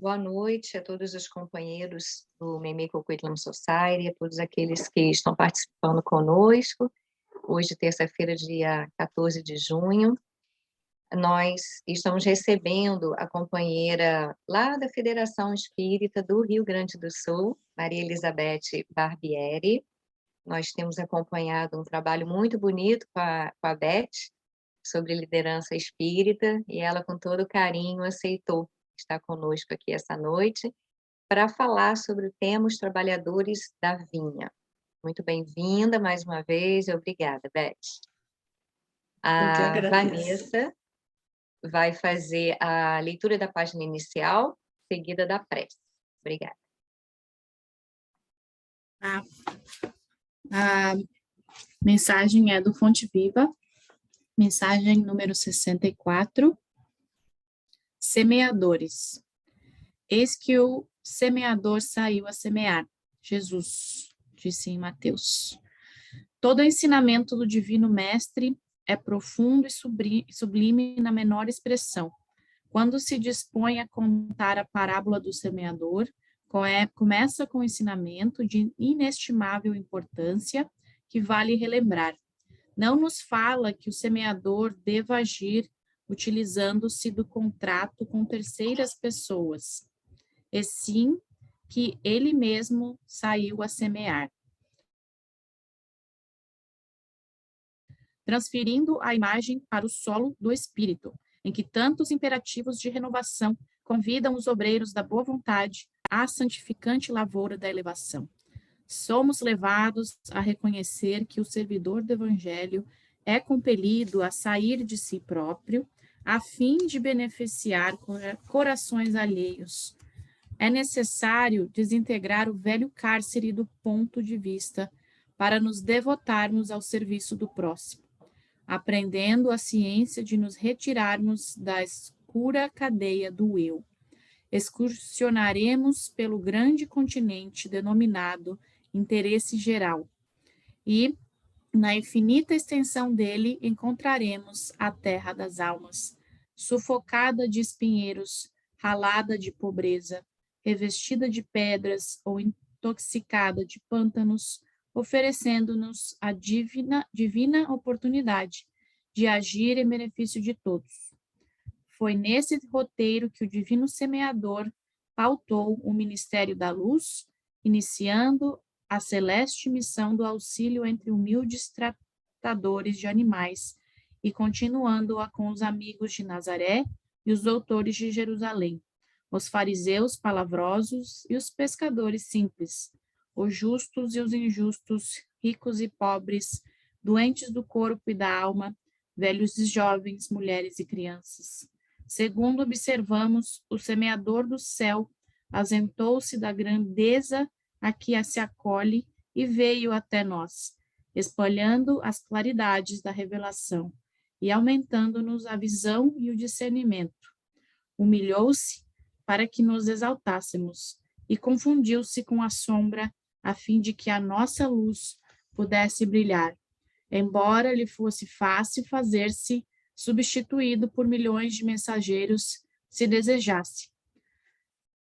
Boa noite a todos os companheiros do Mimico Quitlam Society, a todos aqueles que estão participando conosco. Hoje, terça-feira, dia 14 de junho, nós estamos recebendo a companheira lá da Federação Espírita do Rio Grande do Sul, Maria Elizabeth Barbieri. Nós temos acompanhado um trabalho muito bonito com a Beth, sobre liderança espírita, e ela, com todo carinho, aceitou estar conosco aqui essa noite para falar sobre o tema Os Trabalhadores da Vinha. Muito bem-vinda mais uma vez, e obrigada, Beth. Eu que A agradeço. Vanessa vai fazer a leitura da página inicial, seguida da prece. Obrigada. A mensagem é do Fonte Viva, mensagem número 64, semeadores. Eis que o semeador saiu a semear. Jesus disse em Mateus. Todo ensinamento do Divino Mestre é profundo e sublime na menor expressão. Quando se dispõe a contar a parábola do semeador, começa com o ensinamento de inestimável importância que vale relembrar. Não nos fala que o semeador deva agir utilizando-se do contrato com terceiras pessoas, e sim que ele mesmo saiu a semear, transferindo a imagem para o solo do espírito, em que tantos imperativos de renovação convidam os obreiros da boa vontade à santificante lavoura da elevação. Somos levados a reconhecer que o servidor do Evangelho é compelido a sair de si próprio, a fim de beneficiar corações alheios. É necessário desintegrar o velho cárcere do ponto de vista para nos devotarmos ao serviço do próximo, aprendendo a ciência de nos retirarmos da escura cadeia do eu. Excursionaremos pelo grande continente denominado interesse geral, e, na infinita extensão dele, encontraremos a terra das almas, sufocada de espinheiros, ralada de pobreza, revestida de pedras ou intoxicada de pântanos, oferecendo-nos a divina oportunidade de agir em benefício de todos. Foi nesse roteiro que o divino semeador pautou o ministério da luz, iniciando a celeste missão do auxílio entre humildes tratadores de animais e continuando-a com os amigos de Nazaré e os doutores de Jerusalém, os fariseus palavrosos e os pescadores simples, os justos e os injustos, ricos e pobres, doentes do corpo e da alma, velhos e jovens, mulheres e crianças. Segundo observamos, o semeador do céu ausentou-se da grandeza a que se acolhe e veio até nós, espalhando as claridades da revelação e aumentando-nos a visão e o discernimento. Humilhou-se para que nos exaltássemos e confundiu-se com a sombra a fim de que a nossa luz pudesse brilhar, embora lhe fosse fácil fazer-se substituído por milhões de mensageiros, se desejasse.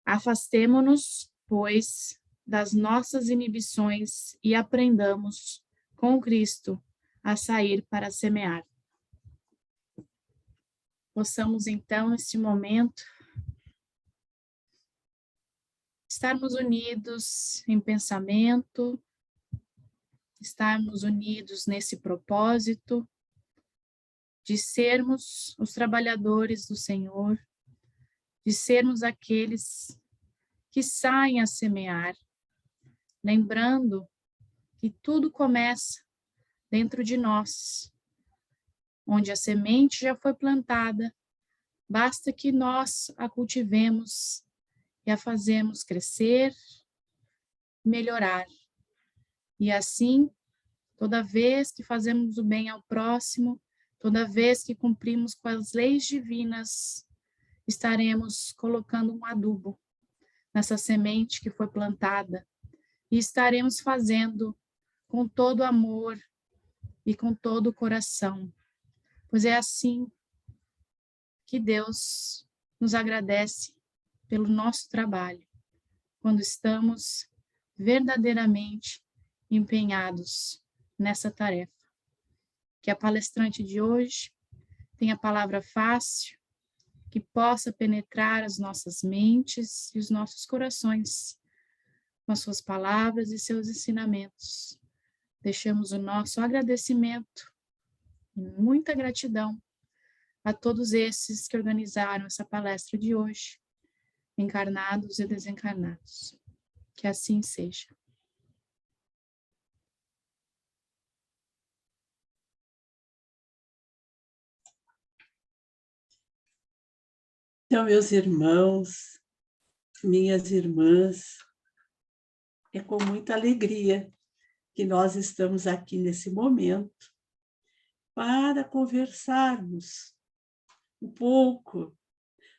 Afastemo-nos, pois, das nossas inibições e aprendamos, com Cristo, a sair para semear. Possamos, então, neste momento, estarmos unidos em pensamento, estarmos unidos nesse propósito de sermos os trabalhadores do Senhor, de sermos aqueles que saem a semear, lembrando que tudo começa dentro de nós, onde a semente já foi plantada, basta que nós a cultivemos e a fazemos crescer, melhorar. E assim, toda vez que fazemos o bem ao próximo, toda vez que cumprimos com as leis divinas, estaremos colocando um adubo nessa semente que foi plantada e estaremos fazendo com todo amor e com todo o coração, pois é assim que Deus nos agradece pelo nosso trabalho, quando estamos verdadeiramente empenhados nessa tarefa. Que a palestrante de hoje tenha palavra fácil, que possa penetrar as nossas mentes e os nossos corações com as suas palavras e seus ensinamentos. Deixamos o nosso agradecimento e muita gratidão a todos esses que organizaram essa palestra de hoje, encarnados e desencarnados. Que assim seja. Então, meus irmãos, minhas irmãs, é com muita alegria que nós estamos aqui nesse momento para conversarmos um pouco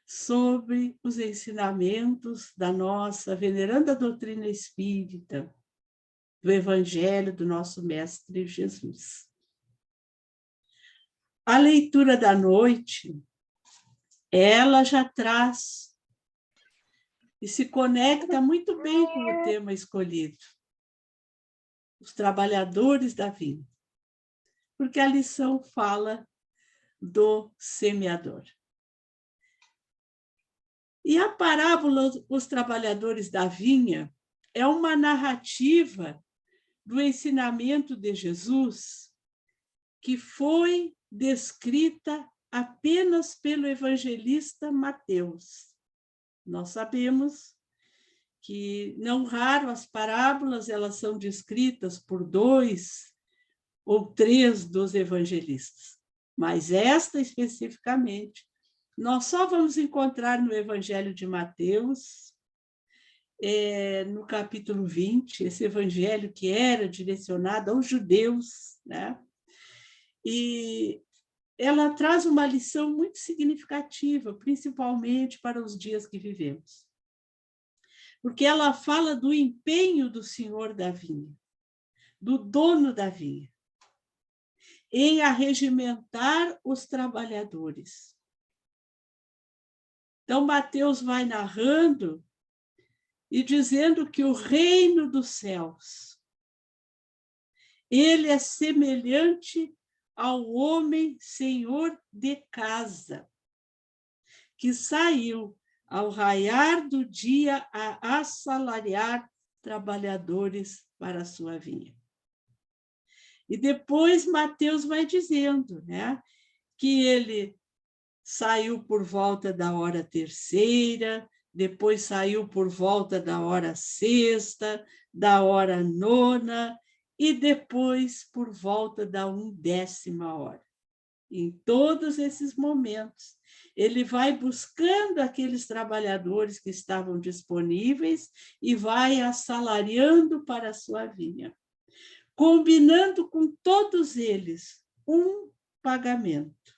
sobre os ensinamentos da nossa veneranda doutrina espírita, do Evangelho do nosso Mestre Jesus. A leitura da noite, ela já traz e se conecta muito bem com o tema escolhido, os trabalhadores da vinha, porque a lição fala do semeador. E a parábola Os Trabalhadores da Vinha é uma narrativa do ensinamento de Jesus que foi descrita apenas pelo evangelista Mateus. Nós sabemos que, não raro, as parábolas elas são descritas por 2 ou 3 dos evangelistas, mas esta especificamente nós só vamos encontrar no Evangelho de Mateus, no capítulo 20, esse evangelho que era direcionado aos judeus, né? E ela traz uma lição muito significativa, principalmente para os dias que vivemos. Porque ela fala do empenho do senhor da vinha, do dono da vinha, em arregimentar os trabalhadores. Então, Mateus vai narrando e dizendo que o reino dos céus, ele é semelhante ao homem senhor de casa, que saiu ao raiar do dia a assalariar trabalhadores para a sua vinha. E depois Mateus vai dizendo, né, que ele saiu por volta da hora 3ª, depois saiu por volta da hora 6ª, da hora 9ª, e depois por volta da 10ª hora. Em todos esses momentos, ele vai buscando aqueles trabalhadores que estavam disponíveis e vai assalariando para a sua vinha, combinando com todos eles um pagamento,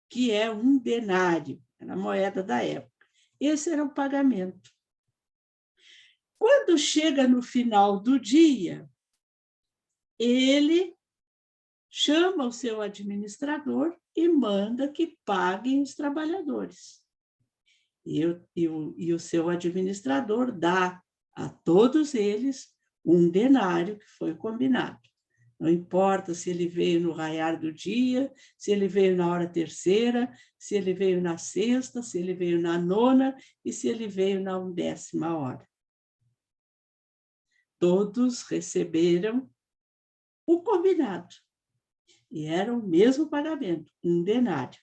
que é 1 denário, era a moeda da época. Esse era o pagamento. Quando chega no final do dia, ele chama o seu administrador e manda que paguem os trabalhadores. E o seu administrador dá a todos eles 1 denário que foi combinado. Não importa se ele veio no raiar do dia, se ele veio na hora 3ª, se ele veio na 6ª, se ele veio na 9ª e se ele veio na 10ª hora. Todos receberam o combinado. E era o mesmo pagamento, 1 denário.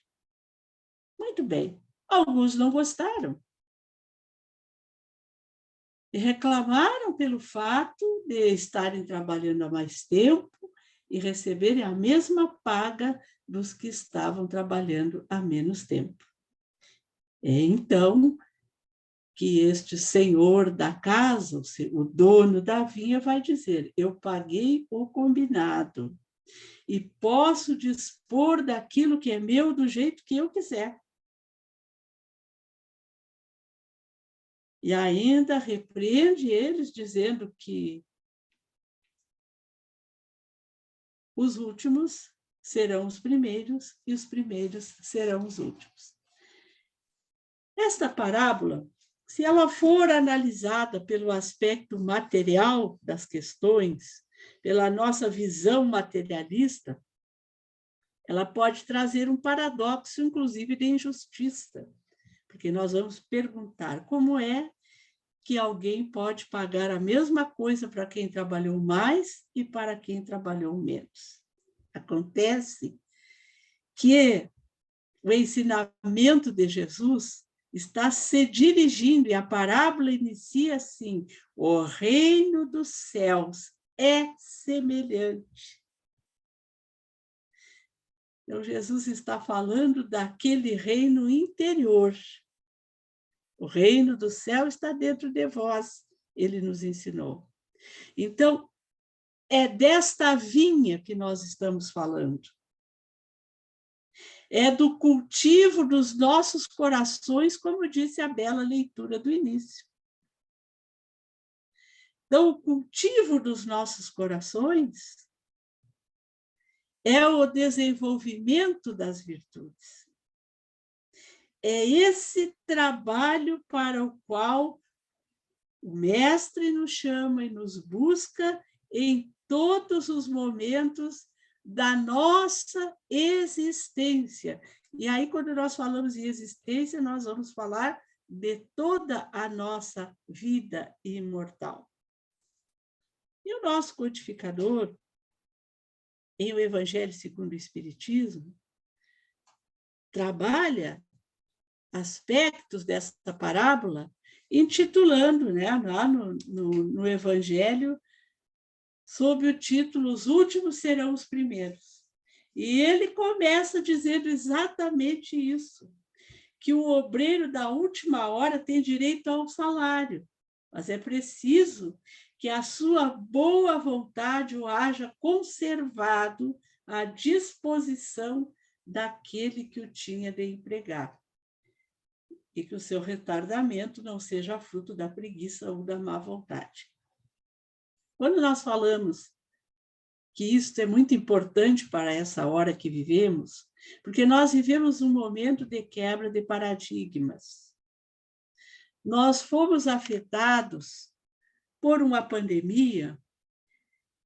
Muito bem. Alguns não gostaram. E reclamaram pelo fato de estarem trabalhando há mais tempo e receberem a mesma paga dos que estavam trabalhando há menos tempo. É então que este senhor da casa, o dono da vinha, vai dizer: eu paguei o combinado e posso dispor daquilo que é meu do jeito que eu quiser. E ainda repreende eles, dizendo que os últimos serão os primeiros e os primeiros serão os últimos. Esta parábola, se ela for analisada pelo aspecto material das questões, pela nossa visão materialista, ela pode trazer um paradoxo, inclusive, de injustiça, porque nós vamos perguntar como é que alguém pode pagar a mesma coisa para quem trabalhou mais e para quem trabalhou menos. Acontece que o ensinamento de Jesus está se dirigindo, e a parábola inicia assim: o reino dos céus é semelhante. Então, Jesus está falando daquele reino interior. O reino do céu está dentro de vós, ele nos ensinou. Então, é desta vinha que nós estamos falando. É do cultivo dos nossos corações, como disse a bela leitura do início. Então, o cultivo dos nossos corações é o desenvolvimento das virtudes. É esse trabalho para o qual o Mestre nos chama e nos busca em todos os momentos da nossa existência. E aí, quando nós falamos em existência, nós vamos falar de toda a nossa vida imortal. E o nosso codificador, em O Evangelho segundo o Espiritismo, trabalha aspectos dessa parábola, intitulando, né, lá no Evangelho, sob o título Os Últimos Serão os Primeiros. E ele começa dizendo exatamente isso, que o obreiro da última hora tem direito ao salário, mas é preciso que a sua boa vontade o haja conservado à disposição daquele que o tinha de empregar, e que o seu retardamento não seja fruto da preguiça ou da má vontade. Quando nós falamos que isso é muito importante para essa hora que vivemos, porque nós vivemos um momento de quebra de paradigmas. Nós fomos afetados por uma pandemia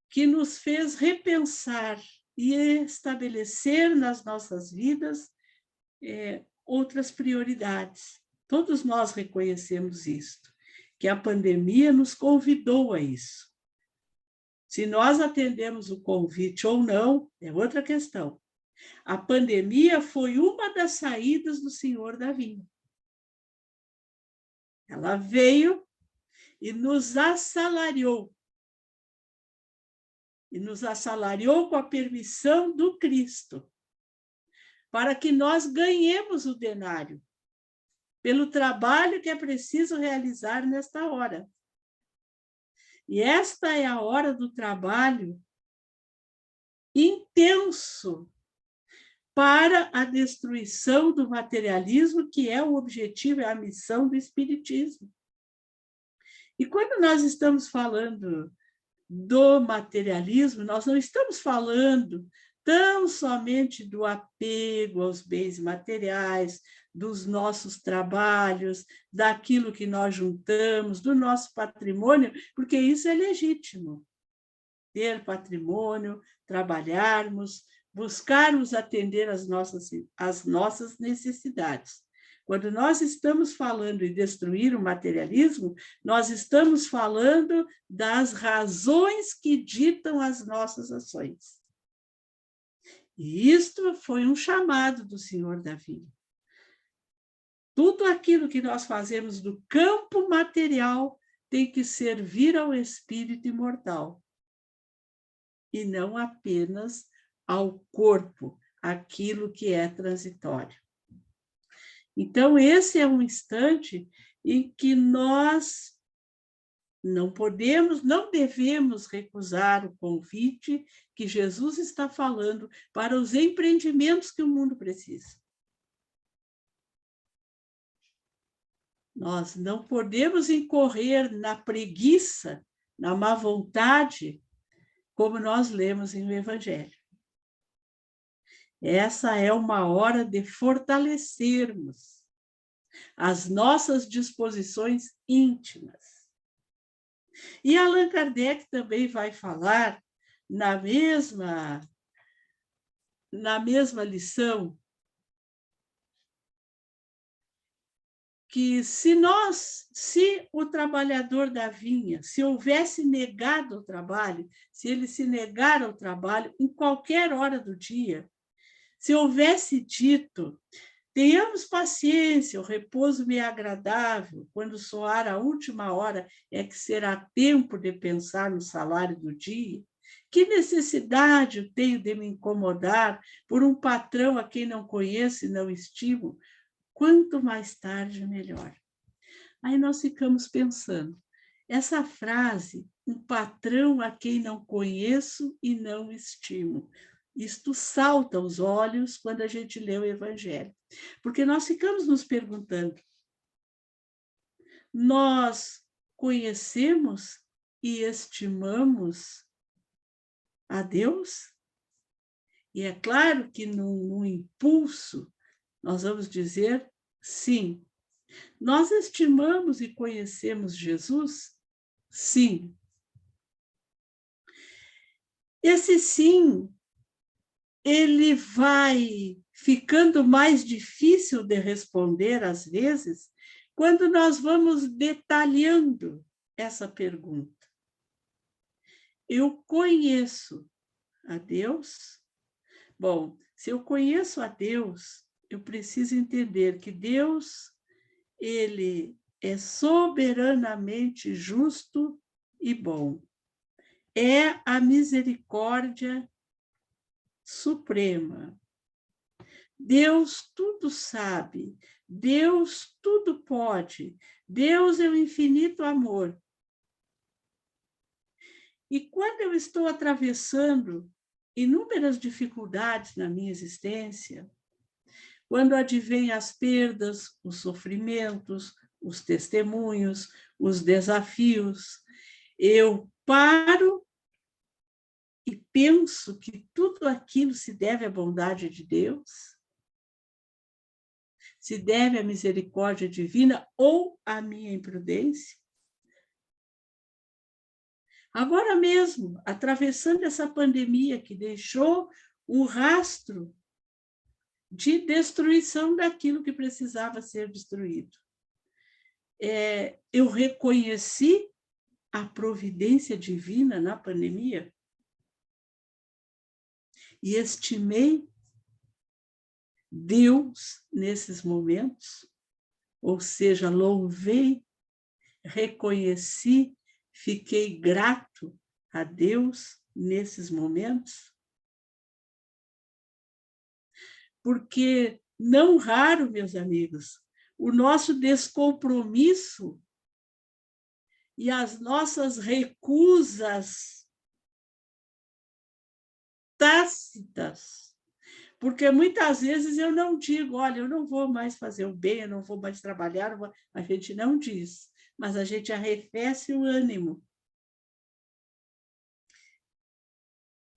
que nos fez repensar e estabelecer nas nossas vidas outras prioridades. Todos nós reconhecemos isto, que a pandemia nos convidou a isso. Se nós atendemos o convite ou não, é outra questão. A pandemia foi uma das saídas do Senhor da Vinha. Ela veio e nos assalariou. E nos assalariou com a permissão do Cristo, para que nós ganhemos o denário, pelo trabalho que é preciso realizar nesta hora. E esta é a hora do trabalho intenso para a destruição do materialismo, que é o objetivo, é a missão do Espiritismo. E quando nós estamos falando do materialismo, nós não estamos falando tão somente do apego aos bens materiais, dos nossos trabalhos, daquilo que nós juntamos, do nosso patrimônio, porque isso é legítimo. Ter patrimônio, trabalharmos, buscarmos atender às nossas necessidades. Quando nós estamos falando em destruir o materialismo, nós estamos falando das razões que ditam as nossas ações. E isto foi um chamado do Senhor da Vinha. Tudo aquilo que nós fazemos do campo material tem que servir ao espírito imortal, e não apenas ao corpo, aquilo que é transitório. Então, esse é um instante em que nós não podemos, não devemos recusar o convite que Jesus está falando para os empreendimentos que o mundo precisa. Nós não podemos incorrer na preguiça, na má vontade, como nós lemos em o Evangelho. Essa é uma hora de fortalecermos as nossas disposições íntimas. E Allan Kardec também vai falar na mesma lição que se o trabalhador da vinha, se houvesse negado o trabalho, se ele se negar ao trabalho em qualquer hora do dia, se houvesse dito: tenhamos paciência, o repouso me é agradável, quando soar a última hora é que será tempo de pensar no salário do dia, que necessidade eu tenho de me incomodar por um patrão a quem não conheço e não estimo? Quanto mais tarde, melhor. Aí nós ficamos pensando, essa frase, um patrão a quem não conheço e não estimo, isto salta aos olhos quando a gente lê o Evangelho, porque nós ficamos nos perguntando, nós conhecemos e estimamos a Deus? E é claro que no impulso, nós vamos dizer sim. Nós estimamos e conhecemos Jesus? Sim. Esse sim, ele vai ficando mais difícil de responder, às vezes, quando nós vamos detalhando essa pergunta. Eu conheço a Deus? Bom, se eu conheço a Deus, eu preciso entender que Deus, ele é soberanamente justo e bom. É a misericórdia suprema. Deus tudo sabe, Deus tudo pode, Deus é o infinito amor. E quando eu estou atravessando inúmeras dificuldades na minha existência, quando advêm as perdas, os sofrimentos, os testemunhos, os desafios, eu paro e penso que tudo aquilo se deve à bondade de Deus, se deve à misericórdia divina ou à minha imprudência. Agora mesmo, atravessando essa pandemia que deixou um rastro de destruição daquilo que precisava ser destruído, eu reconheci a providência divina na pandemia e estimei Deus nesses momentos, ou seja, louvei, reconheci, fiquei grato a Deus nesses momentos. Porque, não raro, meus amigos, o nosso descompromisso e as nossas recusas tácitas, porque muitas vezes eu não digo, olha, eu não vou mais fazer o bem, eu não vou mais trabalhar, a gente não diz, mas a gente arrefece o ânimo.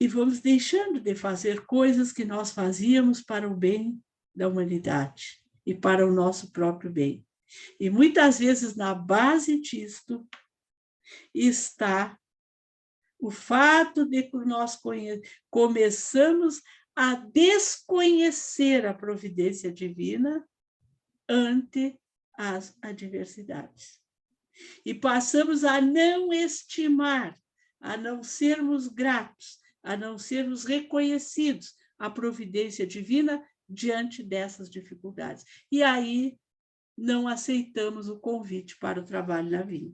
E vamos deixando de fazer coisas que nós fazíamos para o bem da humanidade e para o nosso próprio bem. E muitas vezes na base disto está o fato de que nós começamos a desconhecer a providência divina ante as adversidades. E passamos a não estimar, a não sermos gratos, a não sermos reconhecidos a providência divina diante dessas dificuldades. E aí não aceitamos o convite para o trabalho na vinha.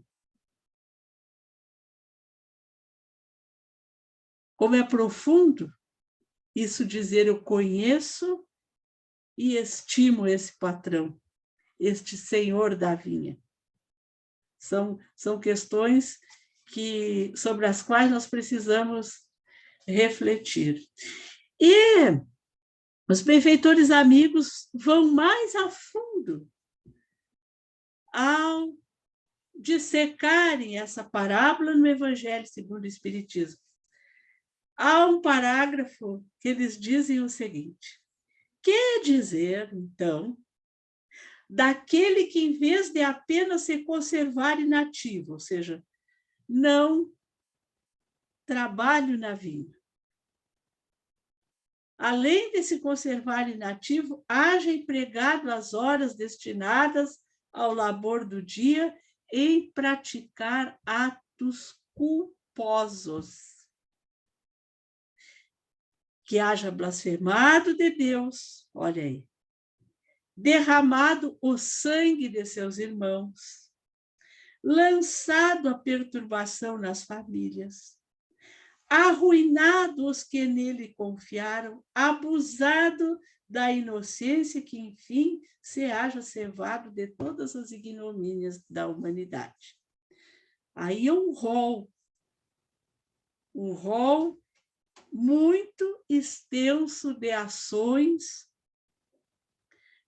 Como é profundo isso dizer eu conheço e estimo esse patrão, este senhor da vinha. São questões sobre as quais nós precisamos refletir. E os benfeitores amigos vão mais a fundo ao dissecarem essa parábola no Evangelho segundo o Espiritismo. Há um parágrafo que eles dizem o seguinte: quer dizer, então, daquele que, em vez de apenas se conservar inativo, ou seja, não trabalho na vinha, além de se conservar inativo, haja empregado as horas destinadas ao labor do dia em praticar atos culposos, que haja blasfemado de Deus, olha aí, derramado o sangue de seus irmãos, lançado a perturbação nas famílias, arruinado os que nele confiaram, abusado da inocência que, enfim, se haja cevado de todas as ignomínias da humanidade. Aí é um rol muito extenso de ações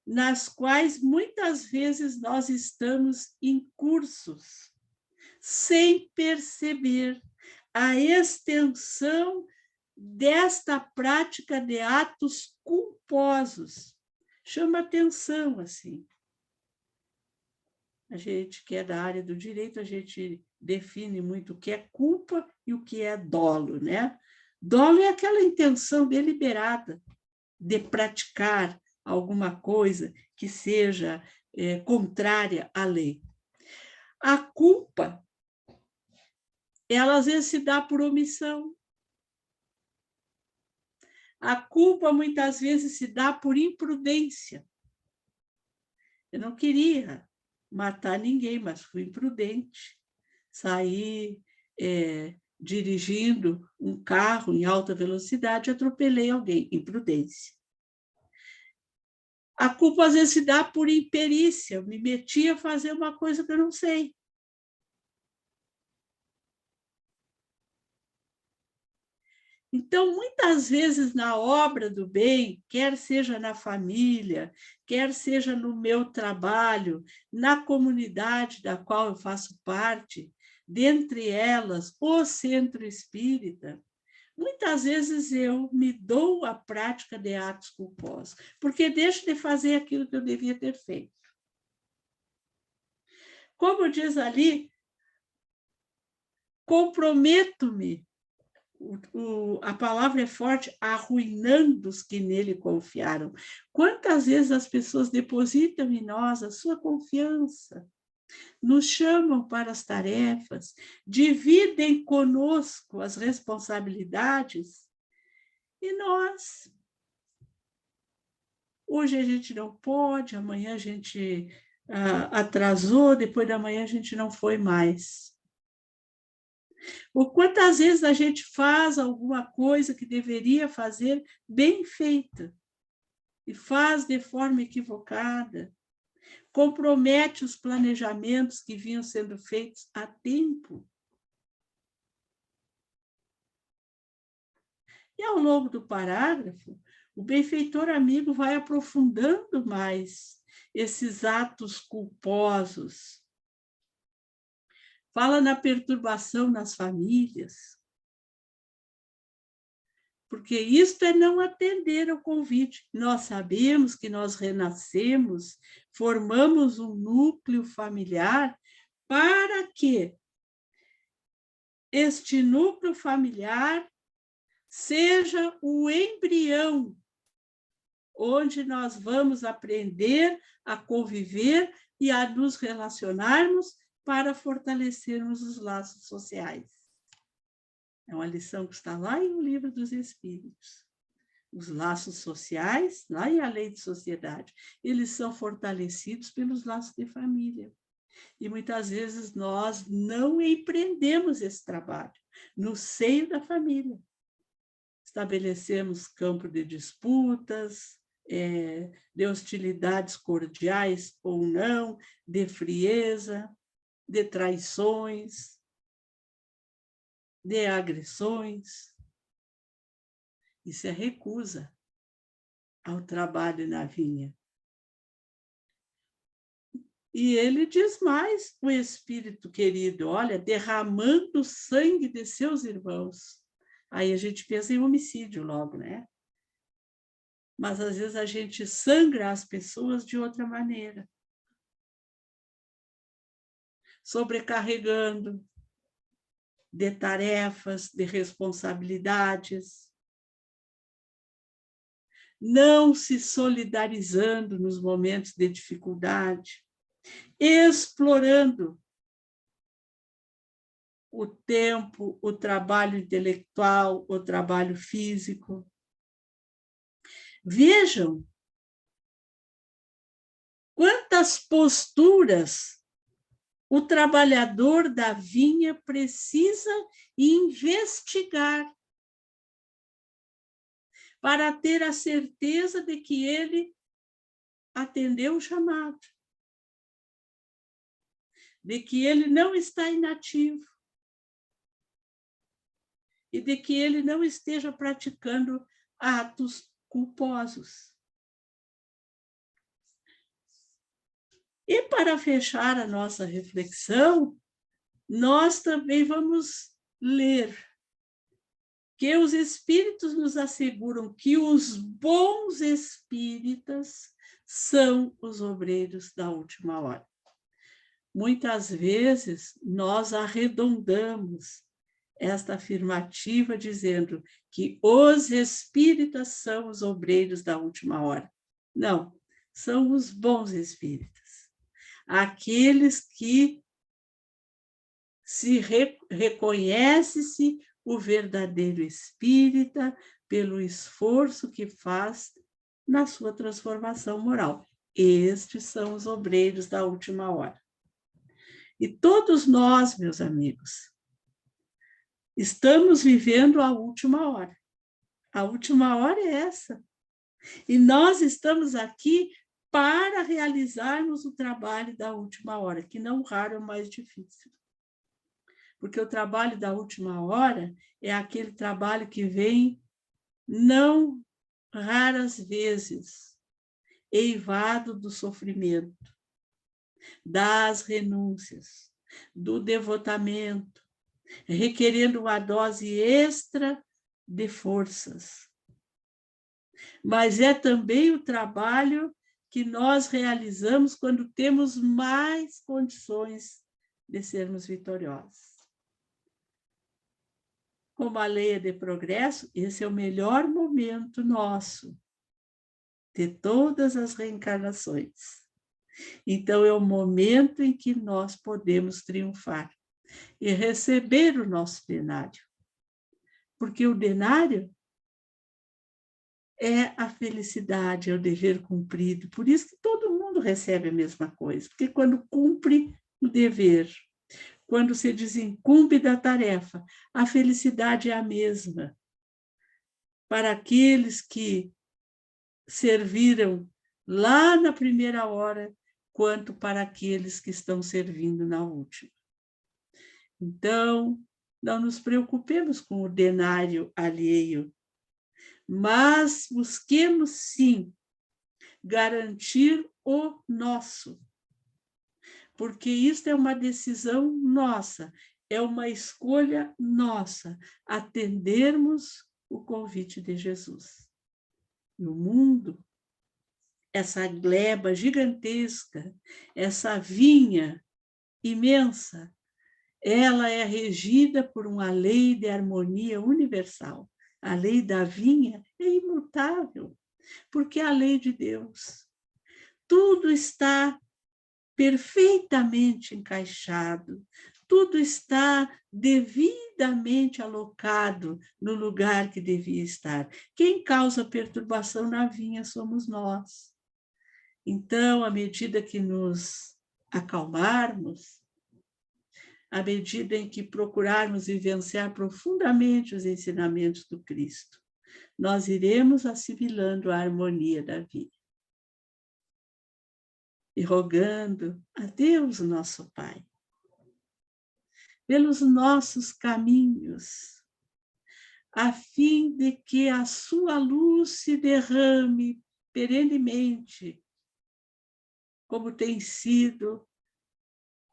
nas quais muitas vezes nós estamos incursos, sem perceber a extensão desta prática de atos culposos. Chama atenção, assim. A gente que é da área do direito, a gente define muito o que é culpa e o que é dolo, né? Dolo é aquela intenção deliberada de praticar alguma coisa que seja contrária à lei. A culpa, ela às vezes se dá por omissão. A culpa muitas vezes se dá por imprudência. Eu não queria matar ninguém, mas fui imprudente. Saí dirigindo um carro em alta velocidade, atropelei alguém, imprudência. A culpa às vezes se dá por imperícia, eu me meti a fazer uma coisa que eu não sei. Então, muitas vezes na obra do bem, quer seja na família, quer seja no meu trabalho, na comunidade da qual eu faço parte, dentre elas o Centro Espírita, muitas vezes eu me dou à prática de atos culposos, porque deixo de fazer aquilo que eu devia ter feito. Como diz ali, comprometo-me, a palavra é forte, arruinando os que nele confiaram. Quantas vezes as pessoas depositam em nós a sua confiança, nos chamam para as tarefas, dividem conosco as responsabilidades, e nós, hoje a gente não pode, amanhã a gente atrasou, depois da manhã a gente não foi mais. Ou quantas vezes a gente faz alguma coisa que deveria fazer bem feita e faz de forma equivocada, compromete os planejamentos que vinham sendo feitos há tempo. E ao longo do parágrafo, o benfeitor amigo vai aprofundando mais esses atos culposos. Fala na perturbação nas famílias. Porque isto é não atender ao convite. Nós sabemos que nós renascemos, formamos um núcleo familiar para que este núcleo familiar seja o embrião onde nós vamos aprender a conviver e a nos relacionarmos para fortalecermos os laços sociais. É uma lição que está lá em O Livro dos Espíritos. Os laços sociais, lá em A Lei de Sociedade, eles são fortalecidos pelos laços de família. E muitas vezes nós não empreendemos esse trabalho no seio da família. Estabelecemos campo de disputas, de hostilidades cordiais ou não, de frieza, de traições, de agressões. Isso é recusa ao trabalho na vinha. E ele diz mais, o Espírito querido, olha, derramando o sangue de seus irmãos. Aí a gente pensa em homicídio logo, né? Mas às vezes a gente sangra as pessoas de outra maneira. sobrecarregando de tarefas, de responsabilidades, não se solidarizando nos momentos de dificuldade, explorando o tempo, o trabalho intelectual, o trabalho físico. Vejam quantas posturas o trabalhador da vinha precisa investigar para ter a certeza de que ele atendeu o chamado, de que ele não está inativo e de que ele não esteja praticando atos culposos. E para fechar a nossa reflexão, nós também vamos ler que os espíritos nos asseguram que os bons espíritas são os obreiros da última hora. Muitas vezes nós arredondamos esta afirmativa dizendo que os espíritas são os obreiros da última hora. Não, são os bons espíritas. Aqueles que se reconhece-se o verdadeiro espírita pelo esforço que faz na sua transformação moral. Estes são os obreiros da última hora. E todos nós, meus amigos, estamos vivendo a última hora. A última hora é essa. E nós estamos aqui para realizarmos o trabalho da última hora, que não raro é o mais difícil. Porque o trabalho da última hora é aquele trabalho que vem, não raras vezes, eivado do sofrimento, das renúncias, do devotamento, requerendo uma dose extra de forças. Mas é também o trabalho que nós realizamos quando temos mais condições de sermos vitoriosos. Como a lei é de progresso, esse é o melhor momento nosso, de todas as reencarnações. Então, é o momento em que nós podemos triunfar e receber o nosso denário. Porque o denário é a felicidade, é o dever cumprido. Por isso que todo mundo recebe a mesma coisa. Porque quando cumpre o dever, quando se desincumbe da tarefa, a felicidade é a mesma. Para aqueles que serviram lá na primeira hora, quanto para aqueles que estão servindo na última. Então, não nos preocupemos com o denário alheio, mas busquemos, sim, garantir o nosso, porque isto é uma decisão nossa, é uma escolha nossa, atendermos o convite de Jesus. No mundo, essa gleba gigantesca, essa vinha imensa, ela é regida por uma lei de harmonia universal. A lei da vinha é imutável, porque é a lei de Deus. Tudo está perfeitamente encaixado, tudo está devidamente alocado no lugar que devia estar. Quem causa perturbação na vinha somos nós. Então, à medida que nos acalmarmos, à medida em que procurarmos vivenciar profundamente os ensinamentos do Cristo, nós iremos assimilando a harmonia da vida. E rogando a Deus, nosso Pai, pelos nossos caminhos, a fim de que a sua luz se derrame perenemente, como tem sido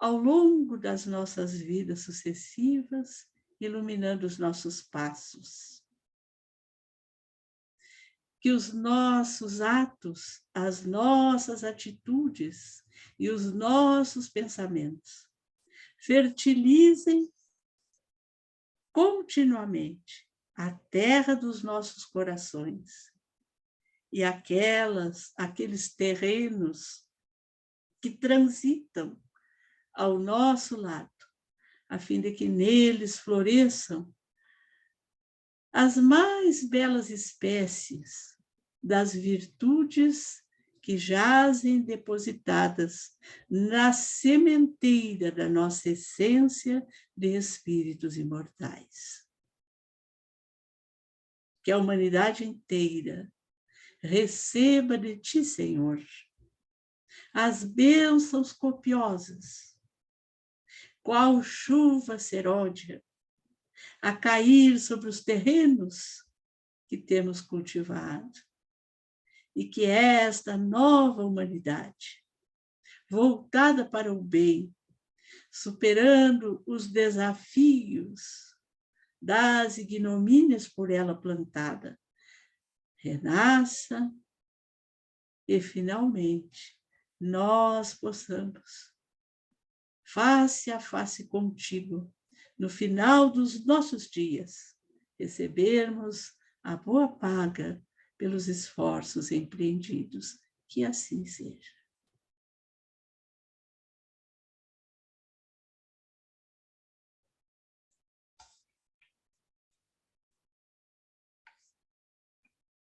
ao longo das nossas vidas sucessivas, iluminando os nossos passos. Que os nossos atos, as nossas atitudes e os nossos pensamentos fertilizem continuamente a terra dos nossos corações e aqueles terrenos que transitam ao nosso lado, a fim de que neles floresçam as mais belas espécies das virtudes que jazem depositadas na sementeira da nossa essência de espíritos imortais. Que a humanidade inteira receba de ti, Senhor, as bênçãos copiosas, qual chuva seródia, a cair sobre os terrenos que temos cultivado. E que esta nova humanidade, voltada para o bem, superando os desafios das ignomínias por ela plantada, renasça e, finalmente, nós possamos, face a face contigo, no final dos nossos dias, recebermos a boa paga pelos esforços empreendidos. Que assim seja.